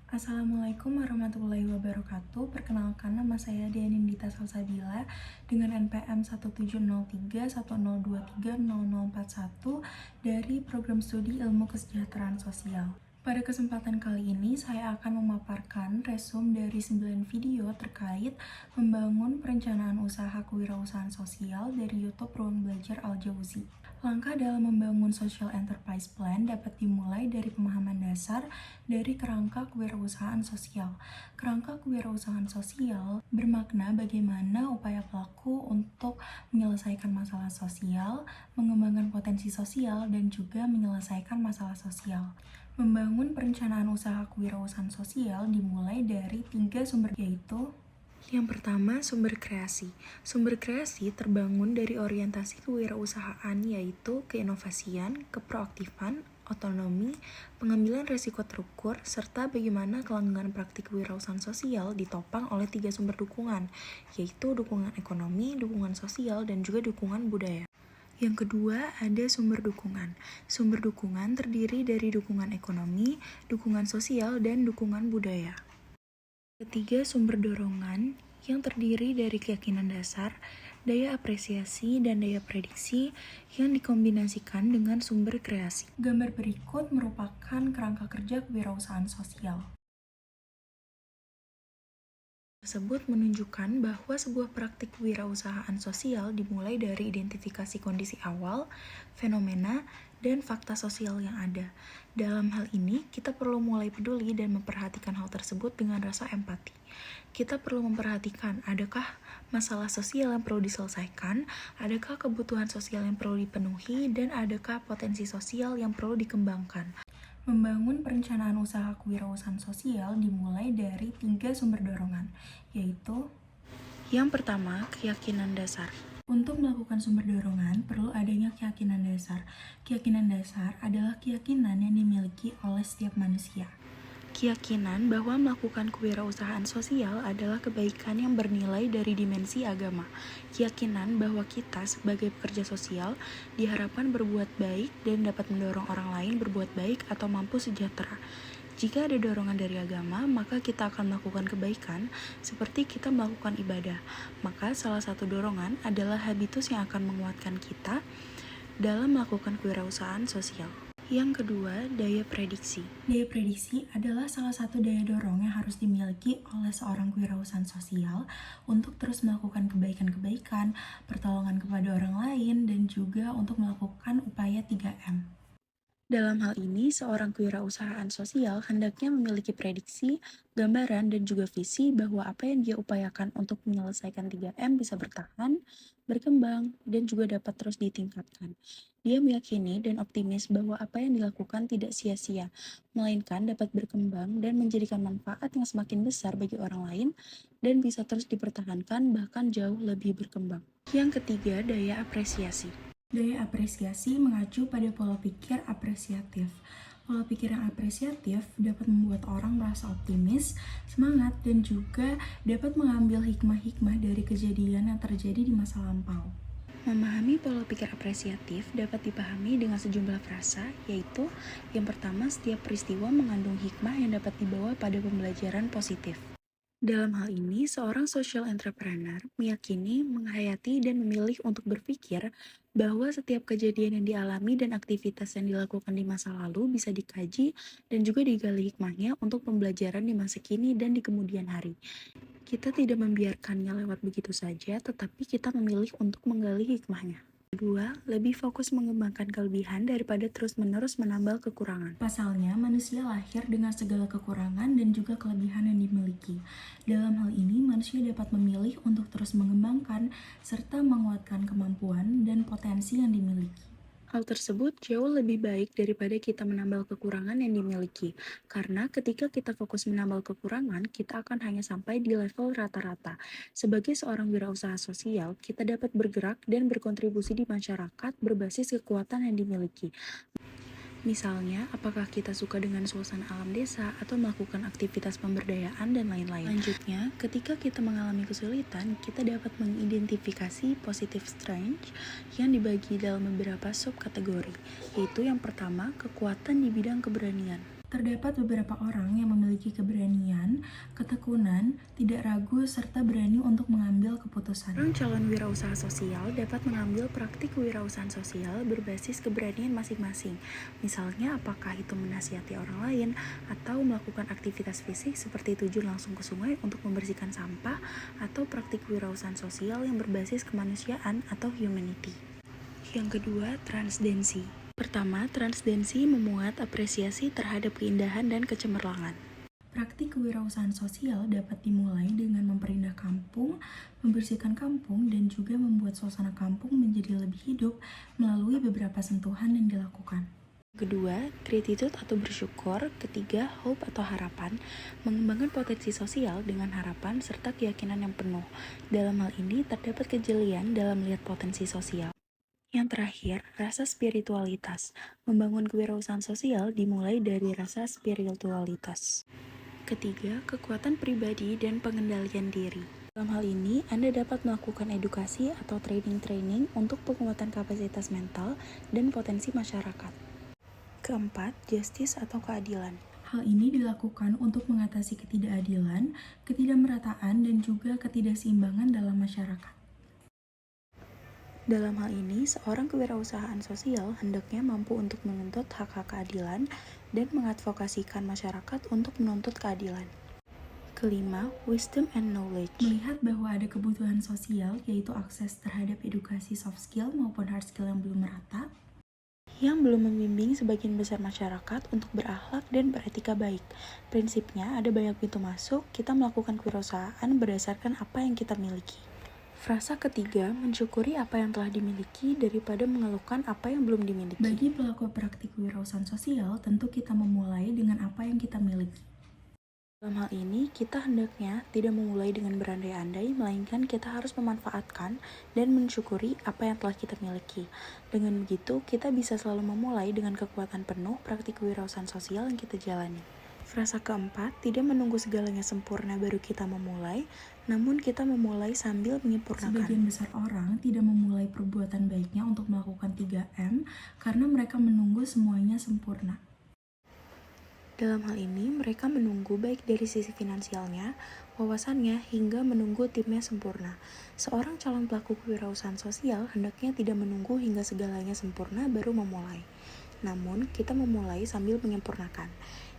Assalamualaikum warahmatullahi wabarakatuh. Perkenalkan, nama saya Dianindita Salsabila dengan NPM 170310230041 dari Program Studi Ilmu Kesejahteraan Sosial. Pada kesempatan kali ini, saya akan memaparkan resum dari 9 video terkait membangun perencanaan usaha kewirausahaan sosial dari YouTube Ruang Belajar Al-Jauzi. Langkah dalam membangun Social Enterprise Plan dapat dimulai dari pemahaman dasar dari kerangka kewirausahaan sosial. Kerangka kewirausahaan sosial bermakna bagaimana upaya pelaku untuk menyelesaikan masalah sosial, mengembangkan potensi sosial, dan juga menyelesaikan masalah sosial. Membangun perencanaan usaha kewirausahaan sosial dimulai dari 3 sumber, yaitu yang pertama, sumber kreasi. Sumber kreasi terbangun dari orientasi kewirausahaan, yaitu keinovasian, keproaktifan, otonomi, pengambilan risiko terukur, serta bagaimana kelanggengan praktik kewirausahaan sosial ditopang oleh 3 sumber dukungan, yaitu dukungan ekonomi, dukungan sosial, dan juga dukungan budaya. Yang kedua, ada sumber dukungan. Sumber dukungan terdiri dari dukungan ekonomi, dukungan sosial, dan dukungan budaya. Ketiga, sumber dorongan yang terdiri dari keyakinan dasar, daya apresiasi, dan daya prediksi yang dikombinasikan dengan sumber kreasi. Gambar berikut merupakan kerangka kerja kewirausahaan sosial. Tersebut menunjukkan bahwa sebuah praktik kewirausahaan sosial dimulai dari identifikasi kondisi awal, fenomena, dan fakta sosial yang ada. Dalam hal ini, kita perlu mulai peduli dan memperhatikan hal tersebut dengan rasa empati. Kita perlu memperhatikan, adakah masalah sosial yang perlu diselesaikan, adakah kebutuhan sosial yang perlu dipenuhi, dan adakah potensi sosial yang perlu dikembangkan. Membangun perencanaan usaha kewirausahaan sosial dimulai dari 3 sumber dorongan, yaitu yang pertama, keyakinan dasar. Untuk melakukan sumber dorongan, perlu adanya keyakinan dasar. Keyakinan dasar adalah keyakinan yang dimiliki oleh setiap manusia. Keyakinan bahwa melakukan kewirausahaan sosial adalah kebaikan yang bernilai dari dimensi agama. Keyakinan bahwa kita sebagai pekerja sosial diharapkan berbuat baik dan dapat mendorong orang lain berbuat baik atau mampu sejahtera. Jika ada dorongan dari agama, maka kita akan melakukan kebaikan seperti kita melakukan ibadah. Maka salah satu dorongan adalah habitus yang akan menguatkan kita dalam melakukan kewirausahaan sosial. Yang kedua, daya prediksi. Daya prediksi adalah salah satu daya dorong yang harus dimiliki oleh seorang kewirausahaan sosial untuk terus melakukan kebaikan-kebaikan, pertolongan kepada orang lain, dan juga untuk melakukan upaya 3M. Dalam hal ini, seorang kewirausahaan sosial hendaknya memiliki prediksi, gambaran, dan juga visi bahwa apa yang dia upayakan untuk menyelesaikan 3M bisa bertahan, berkembang, dan juga dapat terus ditingkatkan. Dia meyakini dan optimis bahwa apa yang dilakukan tidak sia-sia, melainkan dapat berkembang dan menjadikan manfaat yang semakin besar bagi orang lain dan bisa terus dipertahankan bahkan jauh lebih berkembang. Yang ketiga, daya apresiasi. Daya apresiasi mengacu pada pola pikir apresiatif. Pola pikir yang apresiatif dapat membuat orang merasa optimis, semangat, dan juga dapat mengambil hikmah-hikmah dari kejadian yang terjadi di masa lampau. Memahami pola pikir apresiatif dapat dipahami dengan sejumlah frasa, yaitu yang pertama, setiap peristiwa mengandung hikmah yang dapat dibawa pada pembelajaran positif. Dalam hal ini, seorang social entrepreneur meyakini, menghayati, dan memilih untuk berpikir bahwa setiap kejadian yang dialami dan aktivitas yang dilakukan di masa lalu bisa dikaji dan juga digali hikmahnya untuk pembelajaran di masa kini dan di kemudian hari. Kita tidak membiarkannya lewat begitu saja, tetapi kita memilih untuk menggali hikmahnya. Kedua, lebih fokus mengembangkan kelebihan daripada terus-menerus menambal kekurangan. Pasalnya, manusia lahir dengan segala kekurangan dan juga kelebihan yang dimiliki. Dalam hal ini, manusia dapat memilih untuk terus mengembangkan serta menguatkan kemampuan dan potensi yang dimiliki. Hal tersebut jauh lebih baik daripada kita menambal kekurangan yang dimiliki, karena ketika kita fokus menambal kekurangan, kita akan hanya sampai di level rata-rata. Sebagai seorang wirausaha sosial, kita dapat bergerak dan berkontribusi di masyarakat berbasis kekuatan yang dimiliki. Misalnya, apakah kita suka dengan suasana alam desa atau melakukan aktivitas pemberdayaan dan lain-lain. Selanjutnya, ketika kita mengalami kesulitan, kita dapat mengidentifikasi positive strength yang dibagi dalam beberapa subkategori, yaitu yang pertama, kekuatan di bidang keberanian. Terdapat beberapa orang yang memiliki keberanian, ketekunan, tidak ragu, serta berani untuk mengambil keputusan. Orang calon wirausaha sosial dapat mengambil praktik kewirausahaan sosial berbasis keberanian masing-masing. Misalnya, apakah itu menasihati orang lain atau melakukan aktivitas fisik seperti terjun langsung ke sungai untuk membersihkan sampah, atau praktik kewirausahaan sosial yang berbasis kemanusiaan atau humanity. Yang kedua, transdensi. Pertama, transdensi memuat apresiasi terhadap keindahan dan kecemerlangan. Praktik kewirausahaan sosial dapat dimulai dengan memperindah kampung, membersihkan kampung, dan juga membuat suasana kampung menjadi lebih hidup melalui beberapa sentuhan yang dilakukan. Kedua, gratitude atau bersyukur. Ketiga, hope atau harapan, mengembangkan potensi sosial dengan harapan serta keyakinan yang penuh. Dalam hal ini, terdapat kejelian dalam melihat potensi sosial. Yang terakhir, rasa spiritualitas. Membangun kewirausahaan sosial dimulai dari rasa spiritualitas. Ketiga, kekuatan pribadi dan pengendalian diri. Dalam hal ini, Anda dapat melakukan edukasi atau training-training untuk penguatan kapasitas mental dan potensi masyarakat. Keempat, justice atau keadilan. Hal ini dilakukan untuk mengatasi ketidakadilan, ketidakmerataan, dan juga ketidakseimbangan dalam masyarakat. Dalam hal ini, seorang kewirausahaan sosial hendaknya mampu untuk menuntut hak-hak keadilan dan mengadvokasikan masyarakat untuk menuntut keadilan. Kelima, wisdom and knowledge. Melihat bahwa ada kebutuhan sosial, yaitu akses terhadap edukasi soft skill maupun hard skill yang belum merata, yang belum membimbing sebagian besar masyarakat untuk berakhlak dan beretika baik. Prinsipnya, ada banyak pintu masuk, kita melakukan kewirausahaan berdasarkan apa yang kita miliki. Frasa ketiga, mensyukuri apa yang telah dimiliki daripada mengeluhkan apa yang belum dimiliki. Bagi pelaku praktik kewirausahaan sosial, tentu kita memulai dengan apa yang kita miliki. Dalam hal ini, kita hendaknya tidak memulai dengan berandai-andai, melainkan kita harus memanfaatkan dan mensyukuri apa yang telah kita miliki. Dengan begitu, kita bisa selalu memulai dengan kekuatan penuh praktik kewirausahaan sosial yang kita jalani. Frasa keempat, tidak menunggu segalanya sempurna baru kita memulai, namun kita memulai sambil menyempurnakan. Sebagian besar orang tidak memulai perbuatan baiknya untuk melakukan 3M karena mereka menunggu semuanya sempurna. Dalam hal ini, mereka menunggu baik dari sisi finansialnya, wawasannya, hingga menunggu timnya sempurna. Seorang calon pelaku kewirausahaan sosial hendaknya tidak menunggu hingga segalanya sempurna baru memulai. Namun, kita memulai sambil menyempurnakan.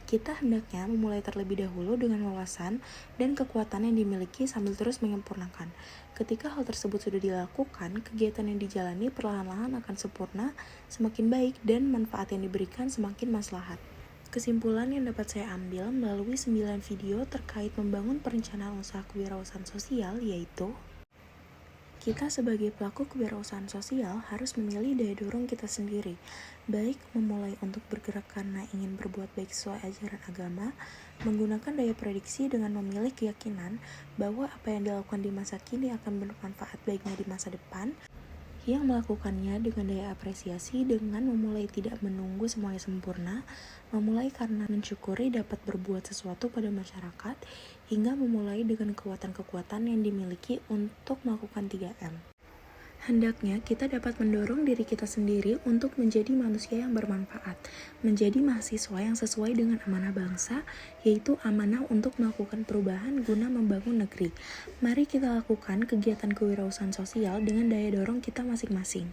Kita hendaknya memulai terlebih dahulu dengan wawasan dan kekuatan yang dimiliki sambil terus menyempurnakan. Ketika hal tersebut sudah dilakukan, kegiatan yang dijalani perlahan-lahan akan sempurna, semakin baik, dan manfaat yang diberikan semakin maslahat. Kesimpulan yang dapat saya ambil melalui 9 video terkait membangun perencanaan usaha kewirausahaan sosial yaitu: kita sebagai pelaku kewirausahaan sosial harus memilih daya dorong kita sendiri, baik memulai untuk bergerak karena ingin berbuat baik sesuai ajaran agama, menggunakan daya prediksi dengan memilih keyakinan bahwa apa yang dilakukan di masa kini akan bermanfaat baiknya di masa depan, yang melakukannya dengan daya apresiasi dengan memulai tidak menunggu semuanya sempurna, memulai karena mensyukuri dapat berbuat sesuatu pada masyarakat, hingga memulai dengan kekuatan-kekuatan yang dimiliki untuk melakukan 3M. Hendaknya kita dapat mendorong diri kita sendiri untuk menjadi manusia yang bermanfaat, menjadi mahasiswa yang sesuai dengan amanah bangsa, yaitu amanah untuk melakukan perubahan guna membangun negeri. Mari kita lakukan kegiatan kewirausahaan sosial dengan daya dorong kita masing-masing.